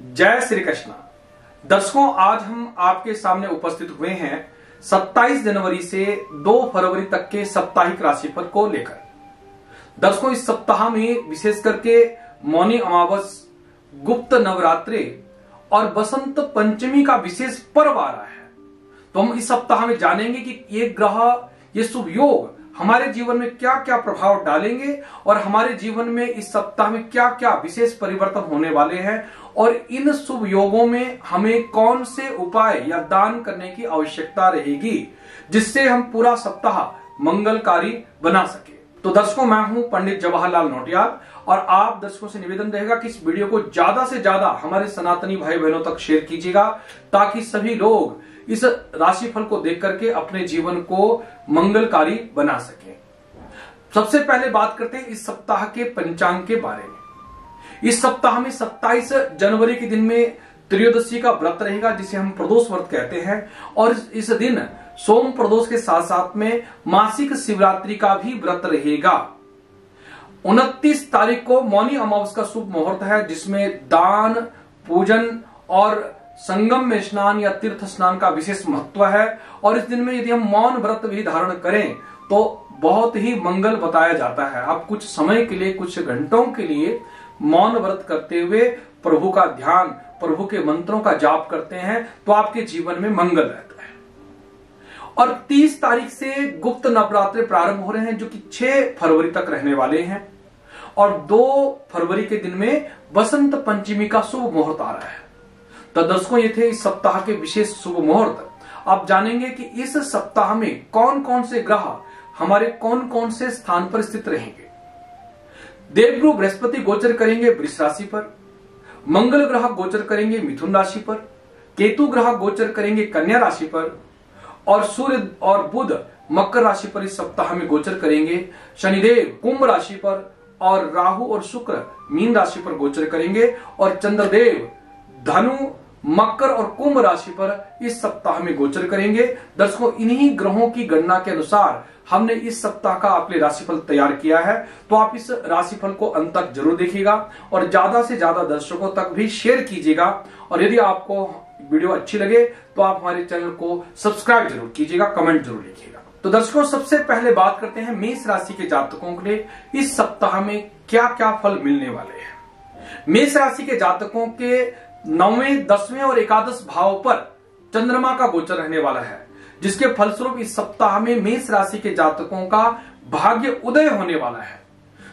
जय श्री कृष्ण। दर्शकों, आज हम आपके सामने उपस्थित हुए हैं 27 जनवरी से 2 फरवरी तक के साप्ताहिक राशिफल को लेकर। दर्शकों, इस सप्ताह में विशेष करके मौनी अमावस, गुप्त नवरात्रि और बसंत पंचमी का विशेष पर्व आ रहा है। तो हम इस सप्ताह में जानेंगे कि ये ग्रह, ये शुभ योग हमारे जीवन में क्या क्या प्रभाव डालेंगे और हमारे जीवन में इस सप्ताह में क्या क्या विशेष परिवर्तन होने वाले हैं और इन शुभ योगों में हमें कौन से उपाय या दान करने की आवश्यकता रहेगी जिससे हम पूरा सप्ताह मंगलकारी बना सके। तो दर्शकों, मैं हूं पंडित जवाहरलाल नौटियाल और आप दर्शकों से निवेदन रहेगा कि इस वीडियो को ज्यादा से ज्यादा हमारे सनातनी भाई बहनों तक शेयर कीजिएगा ताकि सभी लोग इस राशिफल को देख करके अपने जीवन को मंगलकारी बना सके। सबसे पहले बात करते हैं इस सप्ताह के पंचांग के बारे में। इस सप्ताह में 27 जनवरी के दिन में त्रयोदशी का व्रत रहेगा जिसे हम प्रदोष व्रत कहते हैं और इस दिन सोम प्रदोष के साथ साथ में मासिक शिवरात्रि का भी व्रत रहेगा। 29 तारीख को मौनी अमावस का शुभ मुहूर्त है जिसमें दान, पूजन और संगम में स्नान या तीर्थ स्नान का विशेष महत्व है और इस दिन में यदि हम मौन व्रत भी धारण करें तो बहुत ही मंगल बताया जाता है। आप कुछ समय के लिए, कुछ घंटों के लिए मौन व्रत करते हुए प्रभु का ध्यान, प्रभु के मंत्रों का जाप करते हैं तो आपके जीवन में मंगल रहता है। और 30 तारीख से गुप्त नवरात्रि प्रारंभ हो रहे हैं जो कि 6 फरवरी तक रहने वाले हैं और 2 फरवरी के दिन में बसंत पंचमी का शुभ मुहूर्त आ रहा है। तो दर्शकों, ये थे इस सप्ताह के विशेष शुभ मुहूर्त। आप जानेंगे कि इस सप्ताह में कौन कौन से ग्रह हमारे कौन कौन से स्थान पर स्थित रहेंगे। देवगुरु बृहस्पति गोचर करेंगे वृष राशि पर, मंगल ग्रह गोचर करेंगे मिथुन राशि पर, केतु ग्रह गोचर करेंगे कन्या राशि पर और सूर्य और बुध मकर राशि पर इस सप्ताह में गोचर करेंगे। शनिदेव कुंभ राशि पर और राहु और शुक्र मीन राशि पर गोचर करेंगे और चंद्रदेव धनु, मकर और कुंभ राशि पर इस सप्ताह में गोचर करेंगे। दर्शकों, इन्हीं ग्रहों की गणना के अनुसार हमने इस सप्ताह का आपके राशिफल तैयार किया है तो आप इस राशिफल को अंत तक जरूर देखिएगा और ज्यादा से ज्यादा दर्शकों तक भी शेयर कीजिएगा। और यदि आपको वीडियो अच्छी लगे तो आप हमारे चैनल को सब्सक्राइब जरूर कीजिएगा, कमेंट जरूर लिखिएगा। तो दर्शकों, सबसे पहले बात करते हैं मेष राशि के जातकों के लिए इस सप्ताह में क्या क्या फल मिलने वाले हैं। मेष राशि के जातकों के 9वें, 10वें और एकादश भाव पर चंद्रमा का गोचर रहने वाला है जिसके फलस्वरूप इस सप्ताह में मेष राशि के जातकों का भाग्य उदय होने वाला है।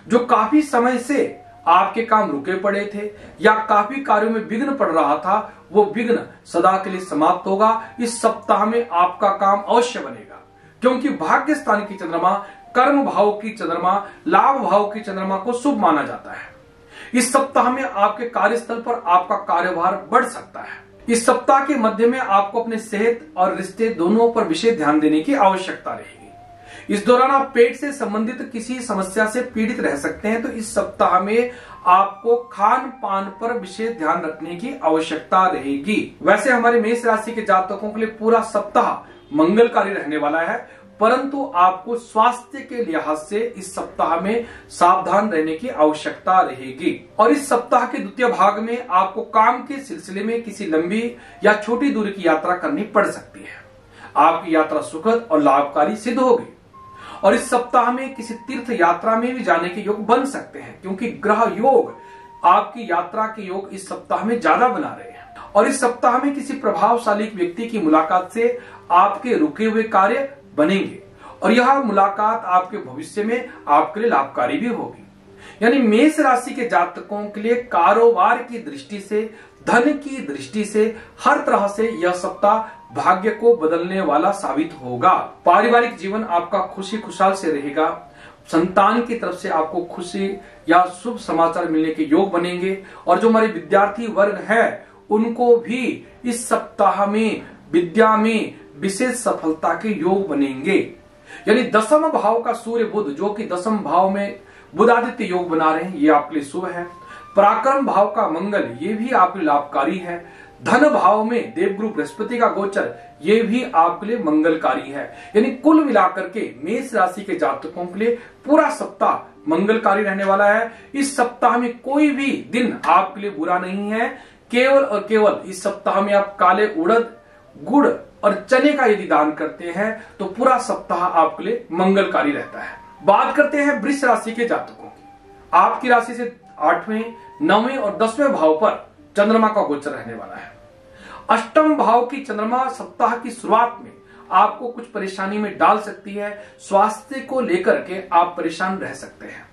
जो काफी समय से आपके काम रुके पड़े थे या काफी कार्यों में विघ्न पड़ रहा था वो विघ्न सदा के लिए समाप्त होगा। इस सप्ताह में आपका काम अवश्य बनेगा क्योंकि भाग्य स्थान की चंद्रमा, कर्म भाव की चंद्रमा, लाभ भाव की चंद्रमा को शुभ माना जाता है। इस सप्ताह में आपके कार्यस्थल पर आपका कार्यभार बढ़ सकता है। इस सप्ताह के मध्य में आपको अपने सेहत और रिश्ते दोनों पर विशेष ध्यान देने की आवश्यकता रहेगी। इस दौरान आप पेट से संबंधित किसी समस्या से पीड़ित रह सकते हैं तो इस सप्ताह में आपको खान पान पर विशेष ध्यान रखने की आवश्यकता रहेगी। वैसे हमारे मेष राशि के जातकों के लिए पूरा सप्ताह मंगलकारी रहने वाला है परंतु आपको स्वास्थ्य के लिहाज से इस सप्ताह में सावधान रहने की आवश्यकता रहेगी। और इस सप्ताह के द्वितीय भाग में आपको काम के सिलसिले में किसी लंबी या छोटी दूरी की यात्रा करनी पड़ सकती है। आपकी यात्रा सुखद और लाभकारी सिद्ध होगी और इस सप्ताह में किसी तीर्थ यात्रा में भी जाने के योग बन सकते हैं क्योंकि ग्रह योग आपकी यात्रा के योग इस सप्ताह में ज्यादा बना रहे हैं। और इस सप्ताह में किसी प्रभावशाली व्यक्ति की मुलाकात से आपके रुके हुए कार्य बनेंगे और यह मुलाकात आपके भविष्य में आपके लिए लाभकारी भी होगी। यानी मेष राशि के जातकों के लिए कारोबार की दृष्टि से, धन की दृष्टि से, हर तरह से यह सप्ताह भाग्य को बदलने वाला साबित होगा। पारिवारिक जीवन आपका खुशी खुशहाल से रहेगा। संतान की तरफ से आपको खुशी या शुभ समाचार मिलने के योग बनेंगे और जो हमारे विद्यार्थी वर्ग है उनको भी इस सप्ताह में विद्या में विशेष सफलता के योग बनेंगे। यानी 10वें भाव का सूर्य बुध जो कि 10वें भाव में बुधादित्य योग बना रहे हैं ये आपके लिए शुभ है। पराक्रम भाव का मंगल ये भी आपके लिए लाभकारी है। धन भाव में देवगुरु बृहस्पति का गोचर ये भी आपके लिए मंगलकारी है। यानी कुल मिलाकर के मेष राशि के जातकों के लिए पूरा सप्ताह मंगलकारी रहने वाला है। इस सप्ताह में कोई भी दिन आपके लिए बुरा नहीं है केवल और केवल इस सप्ताह में आप काले उड़द, गुड़ और चने का यदि दान करते हैं तो पूरा सप्ताह आपके लिए मंगलकारी रहता है। बात करते हैं वृष राशि के जातकों की। आपकी राशि से 8वें, 9वें और 10वें भाव पर चंद्रमा का गोचर रहने वाला है। अष्टम भाव की चंद्रमा सप्ताह की शुरुआत में आपको कुछ परेशानी में डाल सकती है। स्वास्थ्य को लेकर के आप परेशान रह सकते हैं।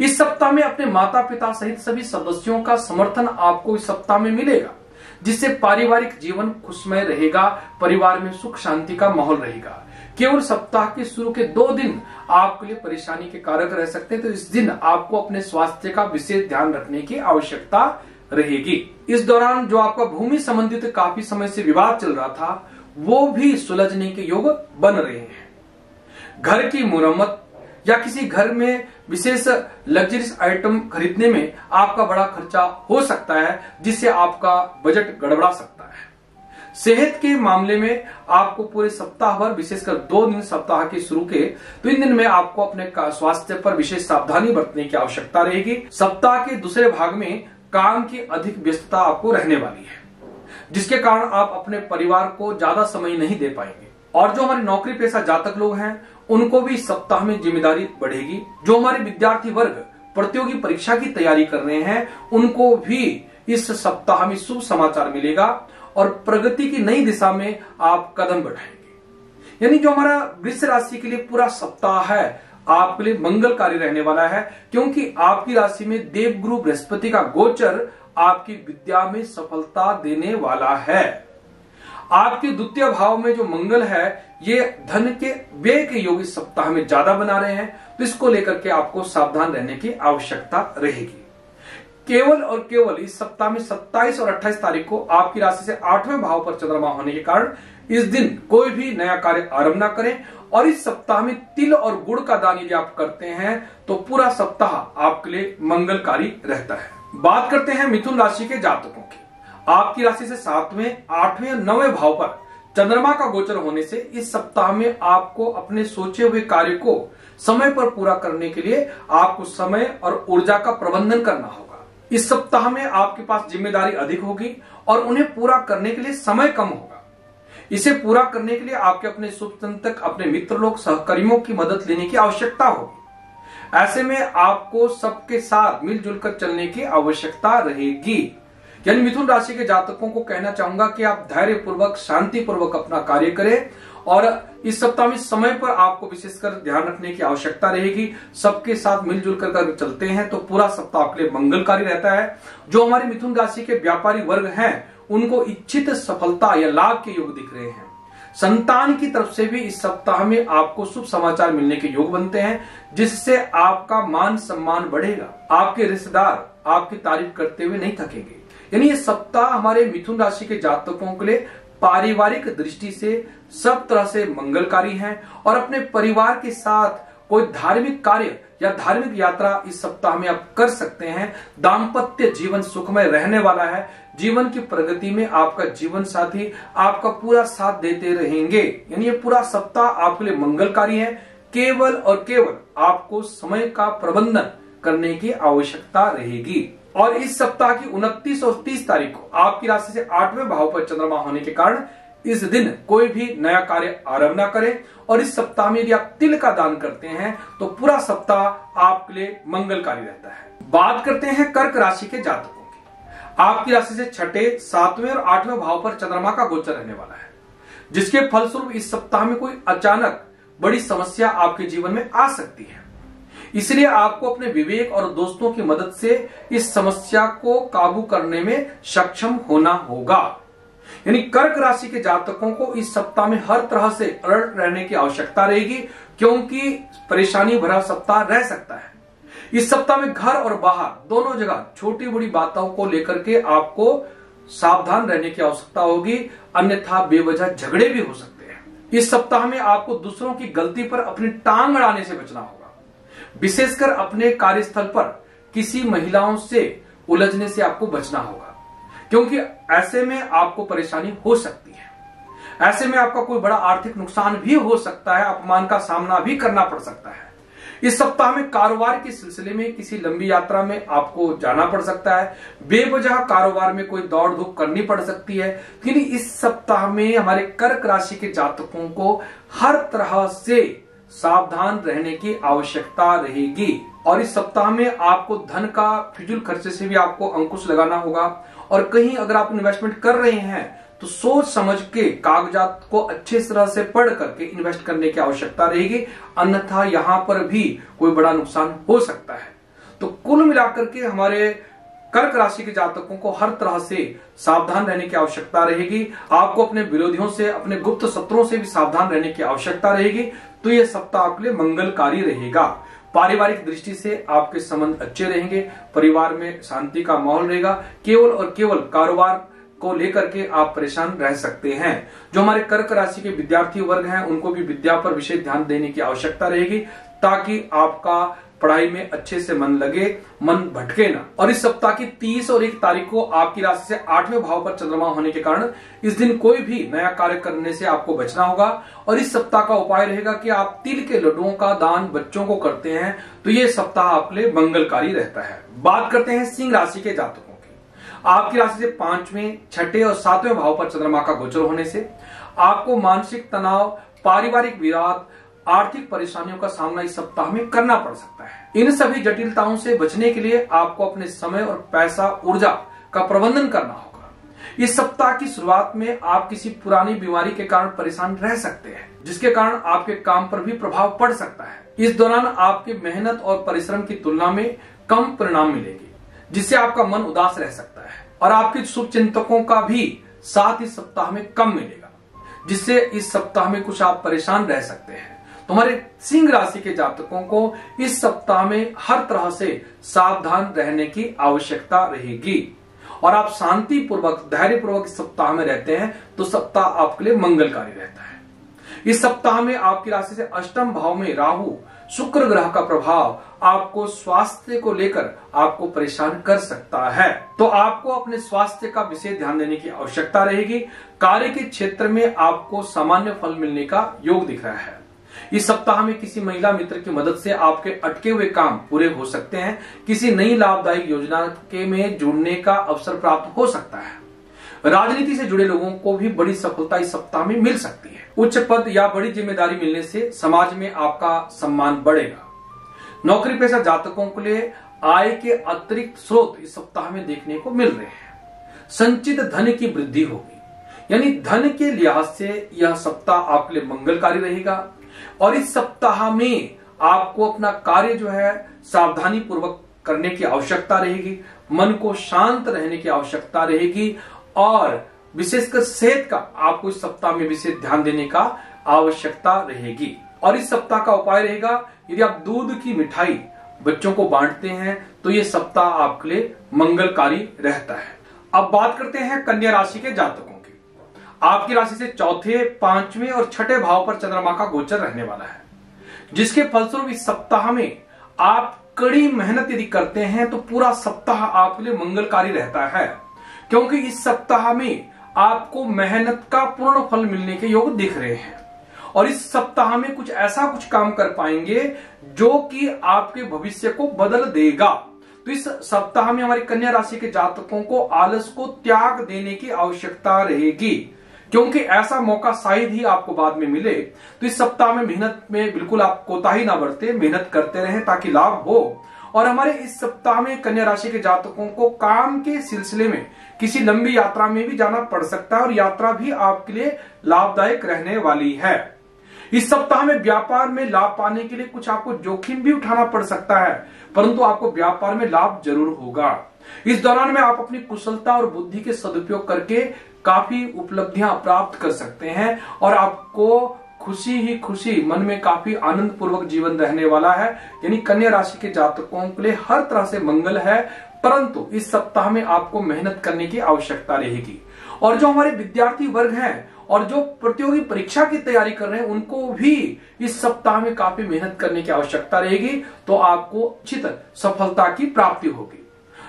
इस सप्ताह में अपने माता पिता सहित सभी सदस्यों का समर्थन आपको इस सप्ताह में मिलेगा, जिससे पारिवारिक जीवन खुशमय रहेगा, परिवार में सुख शांति का माहौल रहेगा। केवल सप्ताह के शुरू के 2 दिन आपके लिए परेशानी के कारक रह सकते हैं, तो इस दिन आपको अपने स्वास्थ्य का विशेष ध्यान रखने की आवश्यकता रहेगी। इस दौरान जो आपका भूमि संबंधित काफी समय से विवाद चल रहा था वो भी सुलझने के योग बन रहे हैं। घर की मुरम्मत या किसी घर में विशेष लग्जरीज आइटम खरीदने में आपका बड़ा खर्चा हो सकता है, जिससे आपका बजट गड़बड़ा सकता है। सेहत के मामले में आपको पूरे सप्ताह भर, विशेषकर 2 दिन सप्ताह के शुरू के, तो इन दिन में आपको अपने स्वास्थ्य पर विशेष सावधानी बरतने की आवश्यकता रहेगी। सप्ताह के दूसरे भाग में काम की अधिक व्यस्तता आपको रहने वाली है, जिसके कारण आप अपने परिवार को ज्यादा समय नहीं दे पाएंगे। और जो हमारे नौकरी पेशा जातक लोग हैं उनको भी इस सप्ताह में जिम्मेदारी बढ़ेगी। जो हमारे विद्यार्थी वर्ग प्रतियोगी परीक्षा की तैयारी कर रहे हैं उनको भी इस सप्ताह में शुभ समाचार मिलेगा और प्रगति की नई दिशा में आप कदम बढ़ाएंगे। यानी जो हमारा वृष राशि के लिए पूरा सप्ताह है आपके लिए मंगलकारी रहने वाला है, क्योंकि आपकी राशि में देवगुरु बृहस्पति का गोचर आपकी विद्या में सफलता देने वाला है। आपके द्वितीय भाव में जो मंगल है ये धन के व्यय के योग इस सप्ताह में ज्यादा बना रहे हैं, तो इसको लेकर के आपको सावधान रहने की आवश्यकता रहेगी। केवल और केवल इस सप्ताह में 27 और 28 तारीख को आपकी राशि से 8वें भाव पर चंद्रमा होने के कारण इस दिन कोई भी नया कार्य आरंभ ना करें। और इस सप्ताह में तिल और गुड़ का दान यदि आप करते हैं तो पूरा सप्ताह आपके लिए मंगलकारी रहता है। बात करते हैं मिथुन राशि के जातकों की। आपकी राशि से 7वें, 8वें और 9वें भाव पर चंद्रमा का गोचर होने से इस सप्ताह में आपको अपने सोचे हुए कार्य को समय पर पूरा करने के लिए आपको समय और ऊर्जा का प्रबंधन करना होगा। इस सप्ताह में आपके पास जिम्मेदारी अधिक होगी और उन्हें पूरा करने के लिए समय कम होगा। इसे पूरा करने के लिए आपके अपने शुभ चिंतक, अपने मित्र लोग, सहकर्मियों की मदद लेने की आवश्यकता होगी। ऐसे में आपको सबके साथ मिलजुल कर चलने की आवश्यकता रहेगी। यानी मिथुन राशि के जातकों को कहना चाहूंगा कि आप धैर्य पूर्वक, शांति पूर्वक अपना कार्य करें और इस सप्ताह में समय पर आपको विशेषकर ध्यान रखने की आवश्यकता रहेगी। सबके साथ मिलजुल कर चलते हैं तो पूरा सप्ताह आपके लिए मंगलकारी रहता है। जो हमारे मिथुन राशि के व्यापारी वर्ग हैं उनको इच्छित सफलता या लाभ के योग दिख रहे हैं। संतान की तरफ से भी इस सप्ताह में आपको शुभ समाचार मिलने के योग बनते हैं, जिससे आपका मान सम्मान बढ़ेगा। आपके रिश्तेदार आपकी तारीफ करते हुए नहीं थकेंगे। यानी ये सप्ताह हमारे मिथुन राशि के जातकों के लिए पारिवारिक दृष्टि से सब तरह से मंगलकारी है और अपने परिवार के साथ कोई धार्मिक कार्य या धार्मिक यात्रा इस सप्ताह में आप कर सकते हैं। दाम्पत्य जीवन सुखमय रहने वाला है। जीवन की प्रगति में आपका जीवन साथी आपका पूरा साथ देते रहेंगे। यानी ये पूरा सप्ताह आपके लिए मंगलकारी है। केवल और केवल आपको समय का प्रबंधन करने की आवश्यकता रहेगी। और इस सप्ताह की 29 और 30 तारीख को आपकी राशि से 8वें भाव पर चंद्रमा होने के कारण इस दिन कोई भी नया कार्य आरंभ ना करें। और इस सप्ताह में यदि आप तिल का दान करते हैं तो पूरा सप्ताह आपके लिए मंगलकारी रहता है। बात करते हैं कर्क राशि के जातकों की। आपकी राशि से 6, 7वें और 8वें भाव पर चंद्रमा का गोचर रहने वाला है, जिसके फलस्वरूप इस सप्ताह में कोई अचानक बड़ी समस्या आपके जीवन में आ सकती है। इसलिए आपको अपने विवेक और दोस्तों की मदद से इस समस्या को काबू करने में सक्षम होना होगा। यानी कर्क राशि के जातकों को इस सप्ताह में हर तरह से अलर्ट रहने की आवश्यकता रहेगी, क्योंकि परेशानी भरा सप्ताह रह सकता है। इस सप्ताह में घर और बाहर दोनों जगह छोटी बड़ी बातों को लेकर के आपको सावधान रहने की आवश्यकता होगी, अन्यथा बेवजह झगड़े भी हो सकते हैं। इस सप्ताह में आपको दूसरों की गलती पर अपनी टांग अड़ाने से बचना होगा। विशेषकर अपने कार्यस्थल पर किसी महिलाओं से उलझने से आपको बचना होगा, क्योंकि ऐसे में आपको परेशानी हो सकती है। ऐसे में आपका कोई बड़ा आर्थिक नुकसान भी हो सकता है, अपमान का सामना भी करना पड़ सकता है। इस सप्ताह में कारोबार के सिलसिले में किसी लंबी यात्रा में आपको जाना पड़ सकता है। बेवजह कारोबार में कोई दौड़ धूप करनी पड़ सकती है। लेकिन इस सप्ताह में हमारे कर्क राशि के जातकों को हर तरह से सावधान रहने की आवश्यकता रहेगी। और इस सप्ताह में आपको धन का फिजूल खर्चे से भी आपको अंकुश लगाना होगा। और कहीं अगर आप इन्वेस्टमेंट कर रहे हैं तो सोच समझ के कागजात को अच्छे तरह से पढ़ करके इन्वेस्ट करने की आवश्यकता रहेगी, अन्यथा यहां पर भी कोई बड़ा नुकसान हो सकता है। तो कुल मिलाकर के हमारे कर्क राशि के जातकों को हर तरह से सावधान रहने की आवश्यकता रहेगी। आपको अपने विरोधियों से, अपने गुप्त शत्रुओं से भी सावधान रहने की आवश्यकता रहेगी। तो यह सप्ताह आपके लिए मंगलकारी रहेगा। पारिवारिक दृष्टि से आपके संबंध अच्छे रहेंगे, परिवार में शांति का माहौल रहेगा। केवल और केवल कारोबार को लेकर के आप परेशान रह सकते हैं। जो हमारे कर्क राशि के विद्यार्थी वर्ग हैं उनको भी विद्या पर विशेष ध्यान देने की आवश्यकता रहेगी, ताकि आपका पढ़ाई में अच्छे से मन लगे, मन भटके ना। और इस सप्ताह की 30 और 1 तारीख को आपकी राशि से 8वें भाव पर चंद्रमा होने के कारण इस दिन कोई भी नया कार्य करने से आपको बचना होगा। और इस सप्ताह का उपाय रहेगा कि आप तिल के लड्डुओं का दान बच्चों को करते हैं तो ये सप्ताह आपके लिए मंगलकारी रहता है। बात करते हैं सिंह राशि के जातकों की। आपकी राशि से 5वें, 6ठे और 7वें भाव पर चंद्रमा का गोचर होने से आपको मानसिक तनाव, पारिवारिक विवाद, आर्थिक परेशानियों का सामना इस सप्ताह में करना पड़ सकता है। इन सभी जटिलताओं से बचने के लिए आपको अपने समय और पैसा, ऊर्जा का प्रबंधन करना होगा। इस सप्ताह की शुरुआत में आप किसी पुरानी बीमारी के कारण परेशान रह सकते हैं, जिसके कारण आपके काम पर भी प्रभाव पड़ सकता है। इस दौरान आपकी मेहनत और परिश्रम की तुलना में कम परिणाम मिलेगी, जिससे आपका मन उदास रह सकता है। और आपके शुभ चिंतकों का भी साथ इस सप्ताह में कम मिलेगा, जिससे इस सप्ताह में कुछ आप परेशान रह सकते हैं। तुम्हारे सिंह राशि के जातकों को इस सप्ताह में हर तरह से सावधान रहने की आवश्यकता रहेगी। और आप शांति पूर्वक, धैर्य पूर्वक इस सप्ताह में रहते हैं तो सप्ताह आपके लिए मंगलकारी रहता है। इस सप्ताह में आपकी राशि से 8वें भाव में राहु, शुक्र ग्रह का प्रभाव आपको स्वास्थ्य को लेकर आपको परेशान कर सकता है। तो आपको अपने स्वास्थ्य का विशेष ध्यान देने की आवश्यकता रहेगी। कार्य के क्षेत्र में आपको सामान्य फल मिलने का योग दिख रहा है। इस सप्ताह में किसी महिला मित्र की मदद से आपके अटके हुए काम पूरे हो सकते हैं। किसी नई लाभदायक योजना के में जुड़ने का अवसर प्राप्त हो सकता है। राजनीति से जुड़े लोगों को भी बड़ी सफलता इस सप्ताह में मिल सकती है। उच्च पद या बड़ी जिम्मेदारी मिलने से समाज में आपका सम्मान बढ़ेगा। नौकरी पेशा जातकों के लिए आय के अतिरिक्त स्रोत इस सप्ताह में देखने को मिल रहे हैं। संचित धन की वृद्धि होगी, यानी धन के लिहाज से यह सप्ताह आपके लिए मंगलकारी रहेगा। और इस सप्ताह में आपको अपना कार्य जो है सावधानी पूर्वक करने की आवश्यकता रहेगी। मन को शांत रहने की आवश्यकता रहेगी। और विशेषकर सेहत का आपको इस सप्ताह में विशेष ध्यान देने का आवश्यकता रहेगी। और इस सप्ताह का उपाय रहेगा, यदि आप दूध की मिठाई बच्चों को बांटते हैं तो ये सप्ताह आपके लिए मंगलकारी रहता है। अब बात करते हैं कन्या राशि के जातकों की। आपकी राशि से 4थे, 5वें और 6ठे भाव पर चंद्रमा का गोचर रहने वाला है, जिसके फलस्वरूप इस सप्ताह में आप कड़ी मेहनत यदि करते हैं तो पूरा सप्ताह आपके लिए मंगलकारी रहता है। क्योंकि इस सप्ताह में आपको मेहनत का पूर्ण फल मिलने के योग दिख रहे हैं। और इस सप्ताह में कुछ ऐसा कुछ काम कर पाएंगे जो कि आपके भविष्य को बदल देगा। तो इस सप्ताह में हमारी कन्या राशि के जातकों को आलस को त्याग देने की आवश्यकता रहेगी, क्योंकि ऐसा मौका शायद ही आपको बाद में मिले। तो इस सप्ताह में मेहनत में बिल्कुल आप कोताही ना बरते, मेहनत करते रहें ताकि लाभ हो। और हमारे इस सप्ताह में कन्या राशि के जातकों को काम के सिलसिले में किसी लंबी यात्रा में भी जाना पड़ सकता है, और यात्रा भी आपके लिए लाभदायक रहने वाली है। इस सप्ताह में व्यापार में लाभ पाने के लिए कुछ आपको जोखिम भी उठाना पड़ सकता है, परंतु आपको व्यापार में लाभ जरूर होगा। इस दौरान में आप अपनी कुशलता और बुद्धि के सदुपयोग करके काफी उपलब्धियां प्राप्त कर सकते हैं, और आपको खुशी ही खुशी, मन में काफी आनंद पूर्वक जीवन रहने वाला है। यानी कन्या राशि के जातकों के लिए हर तरह से मंगल है, परंतु इस सप्ताह में आपको मेहनत करने की आवश्यकता रहेगी। और जो हमारे विद्यार्थी वर्ग हैं और जो प्रतियोगी परीक्षा की तैयारी कर रहे हैं, उनको भी इस सप्ताह में काफी मेहनत करने की आवश्यकता रहेगी, तो आपको उचित सफलता की प्राप्ति होगी।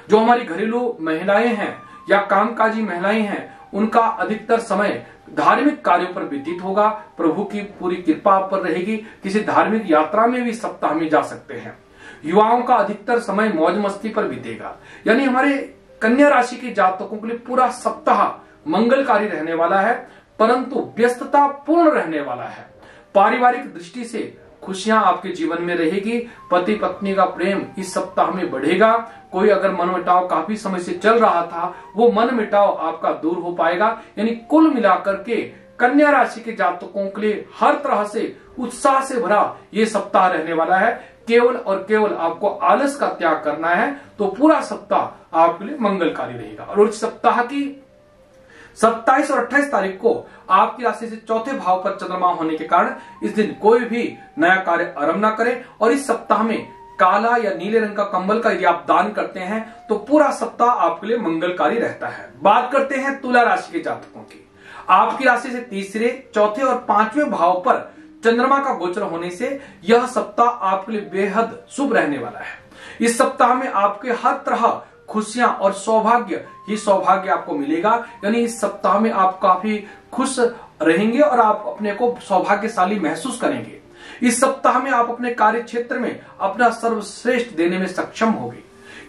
जो हमारी घरेलू महिलाएं हैं या कामकाजी महिलाएं हैं, उनका अधिकतर समय धार्मिक कार्यों पर व्यतीत होगा। प्रभु की पूरी कृपा आप पर रहेगी। किसी धार्मिक यात्रा में भी सप्ताह में जा सकते हैं। युवाओं का अधिकतर समय मौज मस्ती पर बीतेगा। यानी हमारे कन्या राशि के जातकों के लिए पूरा सप्ताह मंगलकारी रहने वाला है, परंतु व्यस्तता पूर्ण रहने वाला है। पारिवारिक दृष्टि से खुशियां आपके जीवन में रहेगी। पति पत्नी का प्रेम इस सप्ताह में बढ़ेगा। कोई अगर मनमुटाव काफी समय से चल रहा था, वो मनमुटाव आपका दूर हो पाएगा। यानी कुल मिलाकर के कन्या राशि के जातकों के लिए हर तरह से उत्साह से भरा ये सप्ताह रहने वाला है। केवल और केवल आपको आलस का त्याग करना है, तो पूरा सप्ताह आपके लिए मंगलकारी रहेगा। और इस सप्ताह की 27 और 28 तारीख को आपकी राशि से चौथे भाव पर चंद्रमा होने के कारण इस दिन कोई भी नया कार्य आरंभ ना करें। और इस सप्ताह में काला या नीले रंग का कंबल का यदि आप दान करते हैं तो पूरा सप्ताह आपके लिए मंगलकारी रहता है। बात करते हैं तुला राशि के जातकों की। आपकी राशि से तीसरे, चौथे और पांचवें भाव पर चंद्रमा का गोचर होने से यह सप्ताह आपके लिए बेहद शुभ रहने वाला है। इस सप्ताह में आपके हर तरह खुशियां और सौभाग्य ही सौभाग्य आपको मिलेगा। यानी इस सप्ताह में आप काफी खुश रहेंगे और आप अपने को सौभाग्यशाली महसूस करेंगे। इस सप्ताह में आप अपने कार्य क्षेत्र में अपना सर्वश्रेष्ठ देने में सक्षम होंगे।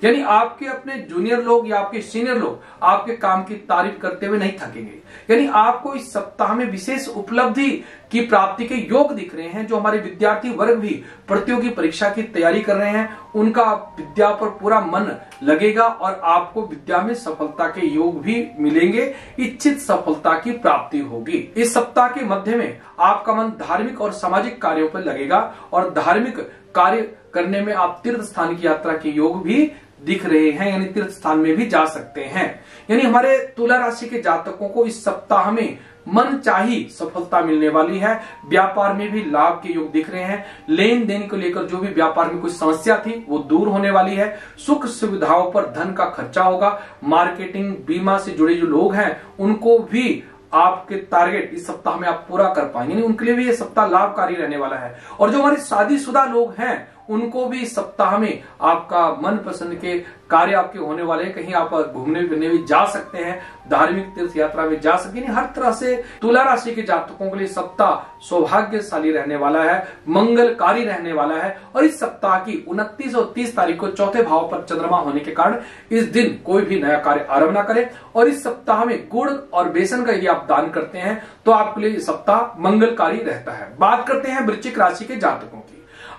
यानी आपके अपने जूनियर लोग या आपके सीनियर लोग आपके काम की तारीफ करते हुए नहीं थकेंगे। यानी आपको इस सप्ताह में विशेष उपलब्धि की प्राप्ति के योग दिख रहे हैं। जो हमारे विद्यार्थी वर्ग भी प्रतियोगी परीक्षा की तैयारी कर रहे हैं, उनका विद्या पर पूरा मन लगेगा और आपको विद्या में सफलता के योग भी मिलेंगे। इच्छित सफलता की प्राप्ति होगी। इस सप्ताह के मध्य में आपका मन धार्मिक और सामाजिक कार्यों पर लगेगा और धार्मिक कार्य करने में आप तीर्थ स्थान की यात्रा के योग भी दिख रहे हैं। यानी तीर्थ स्थान में भी जा सकते हैं। यानी हमारे तुला राशि के जातकों को इस सप्ताह में मन चाही सफलता मिलने वाली है। व्यापार में भी लाभ के योग दिख रहे हैं। लेन देन को लेकर जो भी व्यापार में कुछ समस्या थी वो दूर होने वाली है। सुख सुविधाओं पर धन का खर्चा होगा। मार्केटिंग, बीमा से जुड़े जो लोग हैं उनको भी आपके टारगेट इस सप्ताह में आप पूरा कर पाएंगे। उनके लिए भी ये सप्ताह लाभकारी रहने वाला है। और जो हमारे शादीशुदा लोग हैं उनको भी इस सप्ताह में आपका मन पसंद के कार्य आपके होने वाले हैं। कहीं आप घूमने फिरने भी जा सकते हैं, धार्मिक तीर्थ यात्रा में जा सकते हैं। हर तरह से तुला राशि के जातकों के लिए सप्ताह सौभाग्यशाली रहने वाला है, मंगलकारी रहने वाला है। और इस सप्ताह की 29 और 30 तारीख को चौथे भाव पर चंद्रमा होने के कारण इस दिन कोई भी नया कार्य आरंभ ना करें। और इस सप्ताह में गुड़ और बेसन का यदि आप दान करते हैं तो आपके लिए सप्ताह मंगलकारी रहता है। बात करते हैं वृश्चिक राशि के जातकों की।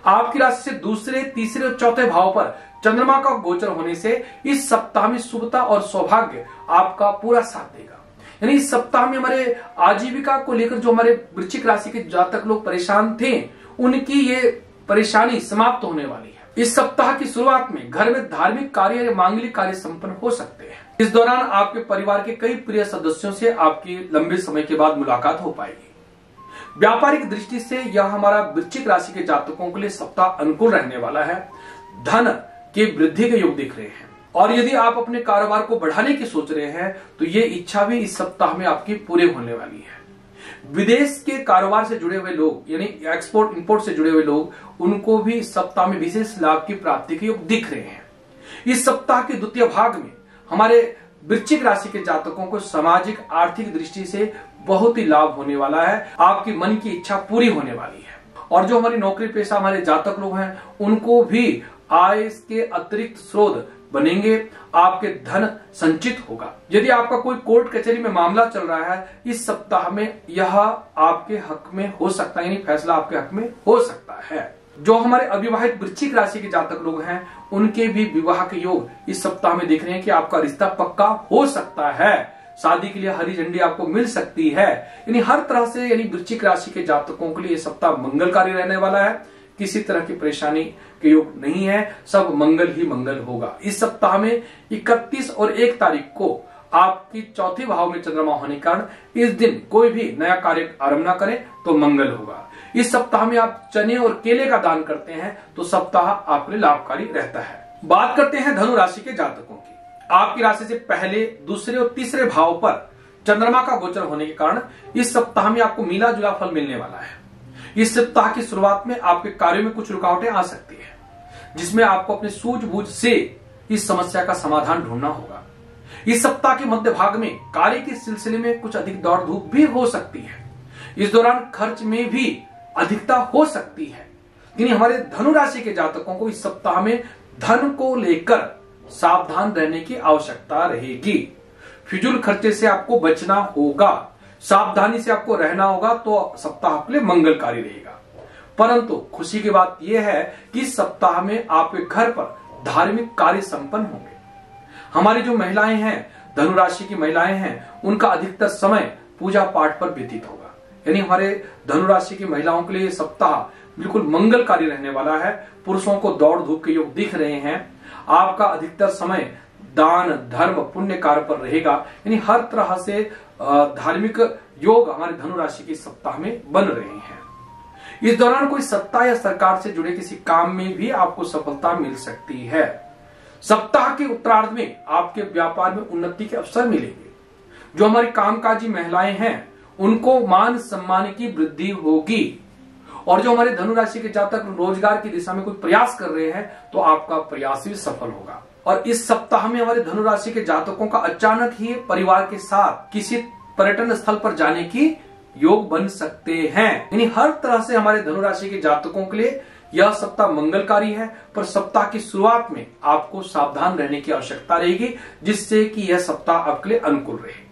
आपकी राशि से दूसरे, तीसरे और चौथे भाव पर चंद्रमा का गोचर होने से इस सप्ताह में शुभता और सौभाग्य आपका पूरा साथ देगा। यानी इस सप्ताह में हमारे आजीविका को लेकर जो हमारे वृश्चिक राशि के जातक लोग परेशान थे, उनकी ये परेशानी समाप्त होने वाली है। इस सप्ताह की शुरुआत में घर में धार्मिक कार्य या मांगलिक कार्य संपन्न हो सकते हैं। इस दौरान आपके परिवार के कई प्रिय सदस्यों से आपकी लंबे समय के बाद मुलाकात हो पाएगी। व्यापारिक दृष्टि से यह हमारा वृश्चिक राशि के जातकों के लिए सप्ताह अनुकूल रहने वाला है। धन की वृद्धि के योग दिख रहे हैं। और यदि आप अपने कारोबार को बढ़ाने की सोच रहे हैं तो ये इच्छा भी इस सप्ताह में आपकी पूरी होने वाली है। विदेश के कारोबार से जुड़े हुए लोग यानी एक्सपोर्ट इंपोर्ट से जुड़े हुए लोग, उनको भी इस सप्ताह में विशेष लाभ की प्राप्ति के योग दिख रहे हैं। इस सप्ताह के द्वितीय भाग में हमारे वृश्चिक राशि के जातकों को सामाजिक आर्थिक दृष्टि से बहुत ही लाभ होने वाला है। आपकी मन की इच्छा पूरी होने वाली है। और जो हमारी नौकरी पेशा हमारे जातक लोग हैं उनको भी आय के अतिरिक्त स्रोत बनेंगे। आपके धन संचित होगा। यदि आपका कोई कोर्ट कचहरी में मामला चल रहा है, इस सप्ताह में यह आपके हक में हो सकता है। यानी फैसला आपके हक में हो सकता है। जो हमारे अविवाहित वृश्चिक राशि के जातक लोग हैं उनके भी विवाह के योग इस सप्ताह में देख रहे हैं कि आपका रिश्ता पक्का हो सकता है। शादी के लिए हरी झंडी आपको मिल सकती है। यानी हर तरह से यानी वृश्चिक राशि के जातकों के लिए यह सप्ताह मंगलकारी रहने वाला है। किसी तरह की परेशानी के योग नहीं है। सब मंगल ही मंगल होगा। इस सप्ताह में 31 और 1 तारीख को आपकी चौथे भाव में चंद्रमा होने के कारण इस दिन कोई भी नया कार्य आरंभ न करें तो मंगल होगा। इस सप्ताह में आप चने और केले का दान करते हैं तो सप्ताह आपके लिए लाभकारी रहता है। बात करते हैं धनु राशि के जातकों की। आपकी राशि से पहले, दूसरे और तीसरे भाव पर चंद्रमा का गोचर होने के कारण इस सप्ताह में आपको मिला जुला फल मिलने वाला है। इस सप्ताह की शुरुआत में आपके कार्यों में कुछ रुकावटें आ सकती है, जिसमें आपको अपने सूझबूझ से इस समस्या का समाधान ढूंढना होगा। इस सप्ताह के मध्य भाग में कार्य के सिलसिले में कुछ अधिक दौड़ धूप भी हो सकती है। इस दौरान खर्च में भी अधिकता हो सकती है। यानी हमारे धनु राशि के जातकों को इस सप्ताह में धन को लेकर सावधान रहने की आवश्यकता रहेगी। फिजूल खर्चे से आपको बचना होगा, सावधानी से आपको रहना होगा, तो सप्ताह आपके लिए मंगलकारी रहेगा। परंतु खुशी की बात यह है कि इस सप्ताह में आपके घर पर धार्मिक कार्य संपन्न होंगे। हमारी जो महिलाएं हैं, धनु राशि की महिलाएं हैं, उनका अधिकतर समय पूजा पाठ पर व्यतीत होगा। यानी हमारे धनु राशि की महिलाओं के लिए सप्ताह बिल्कुल मंगलकारी रहने वाला है। पुरुषों को दौड़ धूप के योग दिख रहे हैं। आपका अधिकतर समय दान धर्म पुण्य कार्य पर रहेगा। यानी हर तरह से धार्मिक योग हमारे धनु राशि के सप्ताह में बन रहे हैं। इस दौरान कोई सत्ता या सरकार से जुड़े किसी काम में भी आपको सफलता मिल सकती है। सप्ताह के उत्तरार्ध में आपके व्यापार में उन्नति के अवसर मिलेंगे। जो हमारी कामकाजी महिलाएं हैं, उनको मान सम्मान की वृद्धि होगी। और जो हमारे धनु राशि के जातक रोजगार की दिशा में कोई प्रयास कर रहे हैं, तो आपका प्रयास भी सफल होगा। और इस सप्ताह में हमारे धनु राशि के जातकों का अचानक ही परिवार के साथ किसी पर्यटन स्थल पर जाने की योग बन सकते हैं। यानी हर तरह से हमारे धनु राशि के जातकों के लिए यह सप्ताह मंगलकारी है। पर सप्ताह की शुरुआत में आपको सावधान रहने की आवश्यकता रहेगी, जिससे कि यह सप्ताह आपके लिए अनुकूल रहे।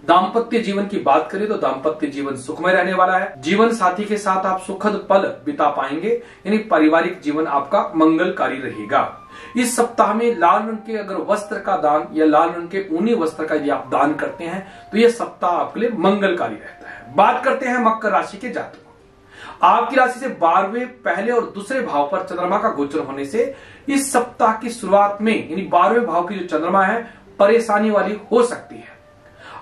दाम्पत्य जीवन की बात करें तो दाम्पत्य जीवन सुखमय रहने वाला है। जीवन साथी के साथ आप सुखद पल बिता पाएंगे। यानी पारिवारिक जीवन आपका मंगलकारी रहेगा। इस सप्ताह में लाल रंग के अगर वस्त्र का दान या लाल रंग के ऊनी वस्त्र का यदि आप दान करते हैं, तो यह सप्ताह आपके लिए मंगलकारी रहता है। बात करते हैं मकर राशि के जातकों। आपकी राशि से 12वें पहले और दूसरे भाव पर चंद्रमा का गोचर होने से इस सप्ताह की शुरुआत में यानी 12वें भाव की जो चंद्रमा है, परेशानी वाली हो सकती है।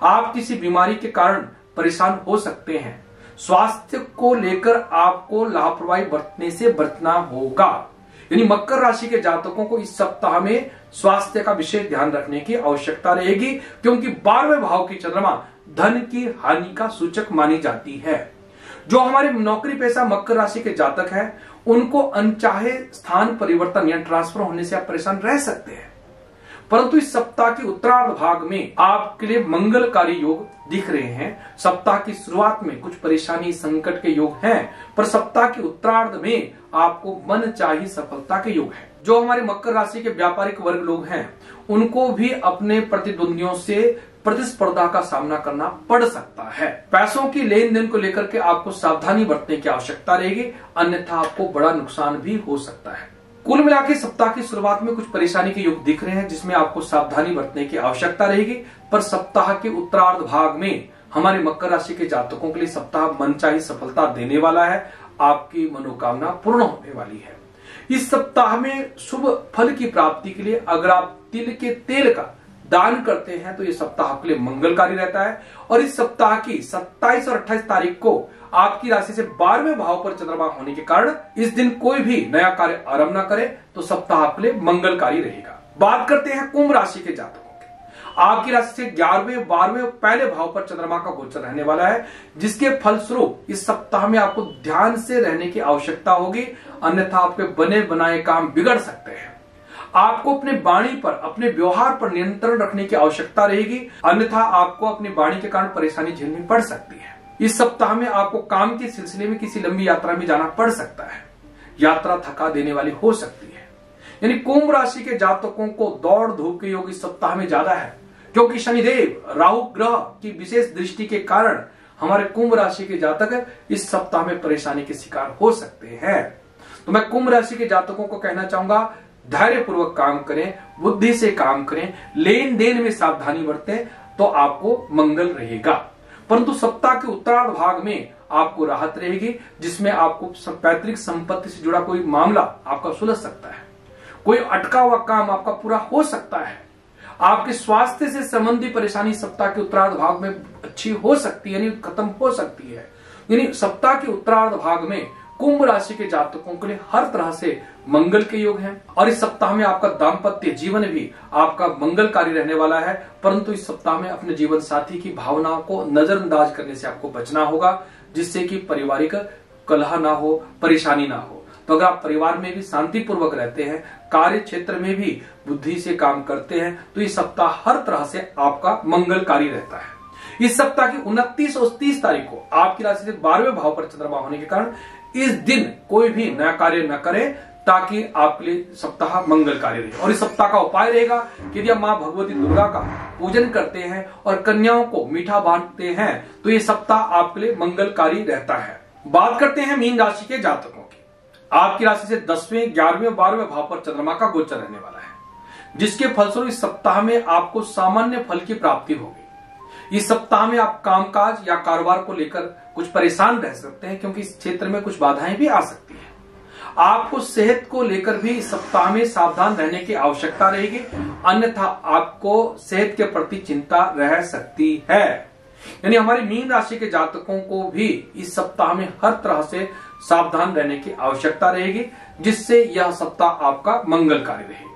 आप किसी बीमारी के कारण परेशान हो सकते हैं। स्वास्थ्य को लेकर आपको लापरवाही बरतने से बचना होगा। यानी मकर राशि के जातकों को इस सप्ताह में स्वास्थ्य का विशेष ध्यान रखने की आवश्यकता रहेगी, क्योंकि 12वें भाव की चंद्रमा धन की हानि का सूचक मानी जाती है। जो हमारे नौकरी पेशा मकर राशि के जातक हैं, उनको अनचाहे स्थान परिवर्तन या ट्रांसफर होने से आप परेशान रह सकते हैं। परंतु इस सप्ताह के उत्तरार्ध भाग में आपके लिए मंगलकारी योग दिख रहे हैं। सप्ताह की शुरुआत में कुछ परेशानी संकट के योग हैं, पर सप्ताह के उत्तरार्ध में आपको मनचाही सफलता के योग है। जो हमारे मकर राशि के व्यापारिक वर्ग लोग हैं, उनको भी अपने प्रतिद्वंदियों से प्रतिस्पर्धा का सामना करना पड़ सकता है। पैसों की लेन देन को लेकर के आपको सावधानी बरतने की आवश्यकता रहेगी, अन्यथा आपको बड़ा नुकसान भी हो सकता है। कुल मिलाकर सप्ताह की शुरुआत में कुछ परेशानी के योग दिख रहे हैं, जिसमें आपको सावधानी बरतने की आवश्यकता रहेगी। पर सप्ताह के उत्तरार्ध भाग में हमारे मकर राशि के जातकों के लिए सप्ताह मनचाही सफलता देने वाला है। आपकी मनोकामना पूर्ण होने वाली है। इस सप्ताह में शुभ फल की प्राप्ति के लिए अगर आप तिल के तेल का दान करते हैं, तो यह सप्ताह आपके लिए मंगलकारी रहता है। और इस सप्ताह की 27 और 28 तारीख को आपकी राशि से 12वें भाव पर चंद्रमा होने के कारण इस दिन कोई भी नया कार्य आरंभ न करें, तो सप्ताह आपके लिए मंगलकारी रहेगा। बात करते हैं कुंभ राशि के जातकों की। आपकी राशि से 11वें 12वें पहले भाव पर चंद्रमा का गोचर रहने वाला है, जिसके फलस्वरूप इस सप्ताह में आपको ध्यान से रहने की आवश्यकता होगी, अन्यथा आपके बने बनाए काम बिगड़ सकते हैं। आपको अपने वाणी पर, अपने व्यवहार पर नियंत्रण रखने की आवश्यकता रहेगी, अन्यथा आपको अपनी वाणी के कारण परेशानी झेलनी पड़ सकती है। इस सप्ताह में आपको काम के सिलसिले में किसी लंबी यात्रा में जाना पड़ सकता है। यात्रा थका देने वाली हो सकती है। यानी कुंभ राशि के जातकों को दौड़ धूप के योग इस सप्ताह में ज्यादा है, क्योंकि शनिदेव राहु ग्रह की विशेष दृष्टि के कारण हमारे कुंभ राशि के जातक इस सप्ताह में परेशानी के शिकार हो सकते हैं। तो मैं कुंभ राशि के जातकों को कहना चाहूंगा, धैर्य पूर्वक काम करें, बुद्धि से काम करें, लेन देन में सावधानी बरतें, तो आपको मंगल रहेगा। परंतु सप्ताह के उत्तरार्ध भाग में आपको राहत रहेगी, जिसमें आपको पैतृक संपत्ति से जुड़ा कोई मामला आपका सुलझ सकता है। कोई अटका हुआ काम आपका पूरा हो सकता है। आपके स्वास्थ्य से संबंधी परेशानी सप्ताह के उत्तरार्ध भाग में अच्छी हो सकती है, यानी खत्म हो सकती है। यानी सप्ताह के उत्तरार्ध भाग में कुंभ राशि के जातकों के लिए हर तरह से मंगल के योग हैं। और इस सप्ताह में आपका दाम्पत्य जीवन भी आपका मंगलकारी रहने वाला है। परंतु इस सप्ताह में अपने जीवन साथी की भावनाओं को नजरअंदाज करने से आपको बचना होगा, जिससे कि पारिवारिक कलह ना हो, परेशानी ना हो। तो अगर आप परिवार में भी शांतिपूर्वक रहते हैं, कार्य क्षेत्र में भी बुद्धि से काम करते हैं तो ये सप्ताह हर तरह से आपका मंगलकारी रहता है। इस सप्ताह की 29 और 30 तारीख को आपकी राशि से 12वें भाव पर चंद्रमा होने के कारण इस दिन कोई भी नया कार्य न करें ताकि आपके लिए सप्ताह मंगलकारी रहे। और इस सप्ताह का उपाय रहेगा कि यदि आप मां भगवती दुर्गा का पूजन करते हैं और कन्याओं को मीठा बांटते हैं तो ये सप्ताह आपके लिए मंगलकारी रहता है। बात करते हैं मीन राशि के जातकों की। आपकी राशि से 10वें, 11वें, 12वें भाव पर चंद्रमा का गोचर रहने वाला है, जिसके फलस्वरूप इस सप्ताह में आपको सामान्य फल की प्राप्ति होगी। इस सप्ताह में आप कामकाज या कारोबार को लेकर कुछ परेशान रह सकते हैं क्योंकि इस क्षेत्र में कुछ बाधाएं भी आ सकती हैं। आपको सेहत को लेकर भी इस सप्ताह में सावधान रहने की आवश्यकता रहेगी, अन्यथा आपको सेहत के प्रति चिंता रह सकती है। यानी हमारी मीन राशि के जातकों को भी इस सप्ताह में हर तरह से सावधान रहने की आवश्यकता रहेगी, जिससे यह सप्ताह आपका मंगलकारी रहे।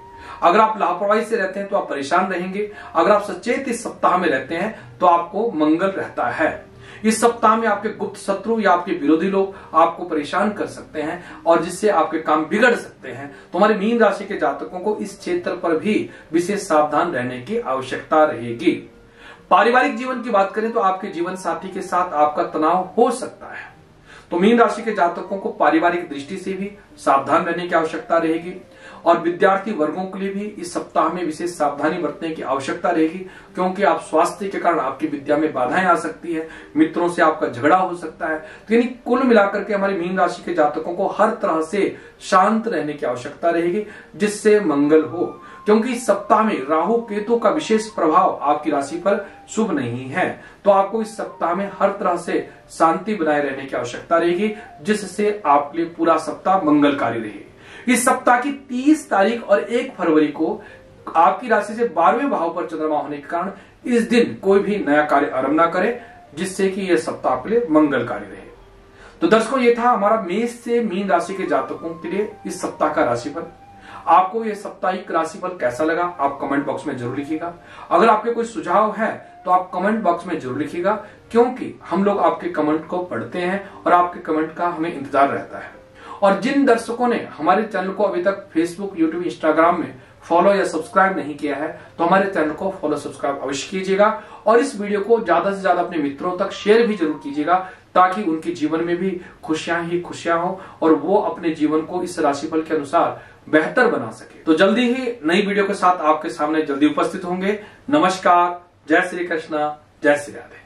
अगर आप लापरवाही से रहते हैं तो आप परेशान रहेंगे, अगर आप सचेत इस सप्ताह में रहते हैं तो आपको मंगल रहता है। इस सप्ताह में आपके गुप्त शत्रु या आपके विरोधी लोग आपको परेशान कर सकते हैं और जिससे आपके काम बिगड़ सकते हैं। तो हमारे मीन राशि के जातकों को इस क्षेत्र पर भी विशेष सावधान रहने की आवश्यकता रहेगी। पारिवारिक जीवन की बात करें तो आपके जीवन साथी के साथ आपका तनाव हो सकता है, तो मीन राशि के जातकों को पारिवारिक दृष्टि से भी सावधान रहने की आवश्यकता रहेगी। और विद्यार्थी वर्गों के लिए भी इस सप्ताह में विशेष सावधानी बरतने की आवश्यकता रहेगी, क्योंकि आप स्वास्थ्य के कारण आपकी विद्या में बाधाएं आ सकती है, मित्रों से आपका झगड़ा हो सकता है। तो यानी कुल मिलाकर के हमारी मीन राशि के जातकों को हर तरह से शांत रहने की आवश्यकता रहेगी, जिससे मंगल हो, क्योंकि इस सप्ताह में राहु केतु का विशेष प्रभाव आपकी राशि पर शुभ नहीं है। तो आपको इस सप्ताह में हर तरह से शांति बनाए रहने की आवश्यकता रहेगी, जिससे आपके लिए पूरा सप्ताह मंगलकारी रहे। इस सप्ताह की 30 तारीख और 1 फरवरी को आपकी राशि से 12वें भाव पर चंद्रमा होने के कारण इस दिन कोई भी नया कार्य आरंभ ना करें, जिससे कि यह सप्ताह आपके लिए मंगलकारी रहे। तो दर्शकों, ये था हमारा मेष से मीन राशि के जातकों के लिए इस सप्ताह का राशिफल। आपको यह साप्ताहिक राशिफल कैसा लगा आप कमेंट बॉक्स में जरूर लिखिएगा। अगर आपके कोई सुझाव है तो आप कमेंट बॉक्स में जरूर लिखिएगा, क्योंकि हम लोग आपके कमेंट को पढ़ते हैं और आपके कमेंट का हमें इंतजार रहता है। और जिन दर्शकों ने हमारे चैनल को अभी तक फेसबुक, यूट्यूब, इंस्टाग्राम में फॉलो या सब्सक्राइब नहीं किया है तो हमारे चैनल को फॉलो, सब्सक्राइब अवश्य कीजिएगा और इस वीडियो को ज्यादा से ज्यादा अपने मित्रों तक शेयर भी जरूर कीजिएगा, ताकि उनके जीवन में भी खुशियां ही खुशियां हो और वो अपने जीवन को इस राशिफल के अनुसार बेहतर बना सके। तो जल्दी ही नई वीडियो के साथ आपके सामने जल्दी उपस्थित होंगे। नमस्कार, जय श्री कृष्णा, जय श्री राधे।